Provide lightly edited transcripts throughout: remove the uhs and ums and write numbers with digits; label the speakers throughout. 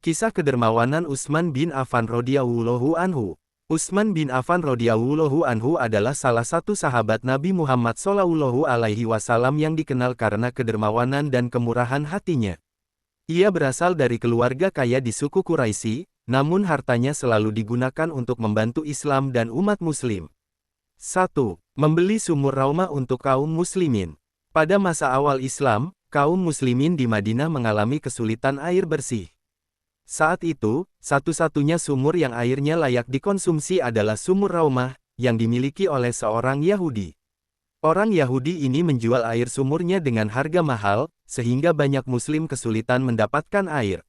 Speaker 1: Kisah kedermawanan Utsman bin Affan radhiyallahu anhu. Utsman bin Affan radhiyallahu anhu adalah salah satu sahabat Nabi Muhammad shallallahu alaihi wasallam yang dikenal karena kedermawanan dan kemurahan hatinya. Ia berasal dari keluarga kaya di suku Quraisy, namun hartanya selalu digunakan untuk membantu Islam dan umat muslim. 1. Membeli sumur Raumah untuk kaum muslimin. Pada masa awal Islam, kaum muslimin di Madinah mengalami kesulitan air bersih. Saat itu, satu-satunya sumur yang airnya layak dikonsumsi adalah sumur Raumah, yang dimiliki oleh seorang Yahudi. Orang Yahudi ini menjual air sumurnya dengan harga mahal, sehingga banyak muslim kesulitan mendapatkan air.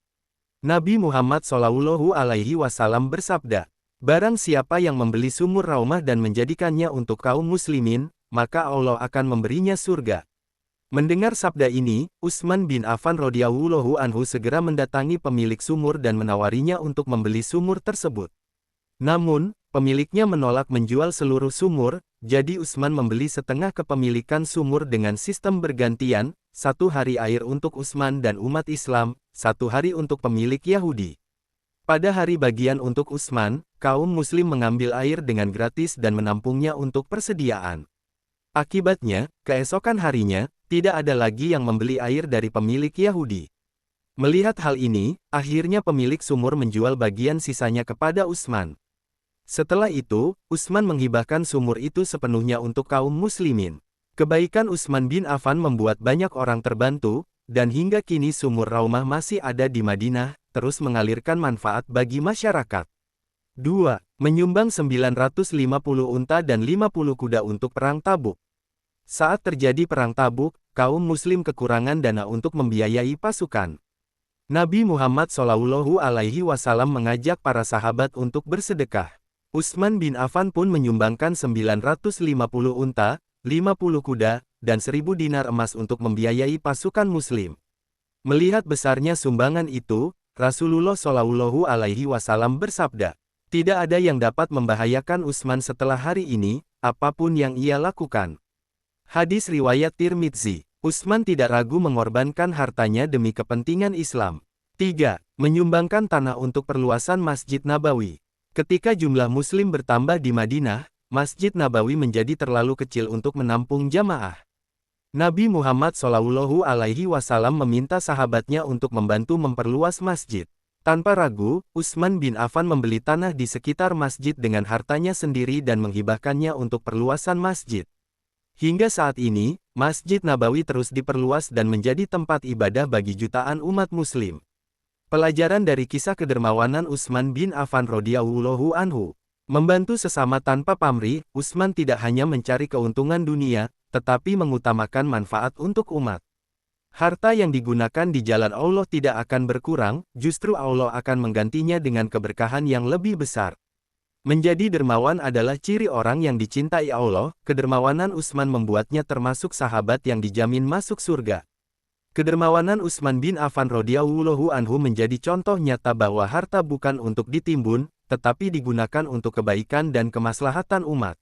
Speaker 1: Nabi Muhammad shallallahu alaihi wasallam bersabda, "Barang siapa yang membeli sumur Raumah dan menjadikannya untuk kaum muslimin, maka Allah akan memberinya surga." Mendengar sabda ini, Utsman bin Affan radhiyallahu anhu segera mendatangi pemilik sumur dan menawarinya untuk membeli sumur tersebut. Namun, pemiliknya menolak menjual seluruh sumur, jadi Utsman membeli setengah kepemilikan sumur dengan sistem bergantian, 1 hari air untuk Utsman dan umat Islam, 1 hari untuk pemilik Yahudi. Pada hari bagian untuk Utsman, kaum muslim mengambil air dengan gratis dan menampungnya untuk persediaan. Akibatnya, keesokan harinya, tidak ada lagi yang membeli air dari pemilik Yahudi. Melihat hal ini, akhirnya pemilik sumur menjual bagian sisanya kepada Utsman. Setelah itu, Utsman menghibahkan sumur itu sepenuhnya untuk kaum muslimin. Kebaikan Utsman bin Affan membuat banyak orang terbantu, dan hingga kini sumur Raumah masih ada di Madinah, terus mengalirkan manfaat bagi masyarakat. 2. Menyumbang 950 unta dan 50 kuda untuk perang Tabuk. Saat terjadi perang Tabuk, kaum muslim kekurangan dana untuk membiayai pasukan. Nabi Muhammad shallallahu alaihi wasallam mengajak para sahabat untuk bersedekah. Utsman bin Affan pun menyumbangkan 950 unta, 50 kuda, dan 1000 dinar emas untuk membiayai pasukan muslim. Melihat besarnya sumbangan itu, Rasulullah shallallahu alaihi wasallam bersabda, "Tidak ada yang dapat membahayakan Utsman setelah hari ini, apapun yang ia lakukan." Hadis riwayat Tirmidzi. Utsman tidak ragu mengorbankan hartanya demi kepentingan Islam. 3. Menyumbangkan tanah untuk perluasan Masjid Nabawi. Ketika jumlah muslim bertambah di Madinah, Masjid Nabawi menjadi terlalu kecil untuk menampung jamaah. Nabi Muhammad shallallahu alaihi wasallam meminta sahabatnya untuk membantu memperluas masjid. Tanpa ragu, Utsman bin Affan membeli tanah di sekitar masjid dengan hartanya sendiri dan menghibahkannya untuk perluasan masjid. Hingga saat ini, Masjid Nabawi terus diperluas dan menjadi tempat ibadah bagi jutaan umat muslim. Pelajaran dari kisah kedermawanan Utsman bin Affan radhiyallahu anhu. Membantu sesama tanpa pamrih, Utsman tidak hanya mencari keuntungan dunia, tetapi mengutamakan manfaat untuk umat. Harta yang digunakan di jalan Allah tidak akan berkurang, justru Allah akan menggantinya dengan keberkahan yang lebih besar. Menjadi dermawan adalah ciri orang yang dicintai Allah. Kedermawanan Utsman membuatnya termasuk sahabat yang dijamin masuk surga. Kedermawanan Utsman bin Affan radhiyallahu anhu menjadi contoh nyata bahwa harta bukan untuk ditimbun, tetapi digunakan untuk kebaikan dan kemaslahatan umat.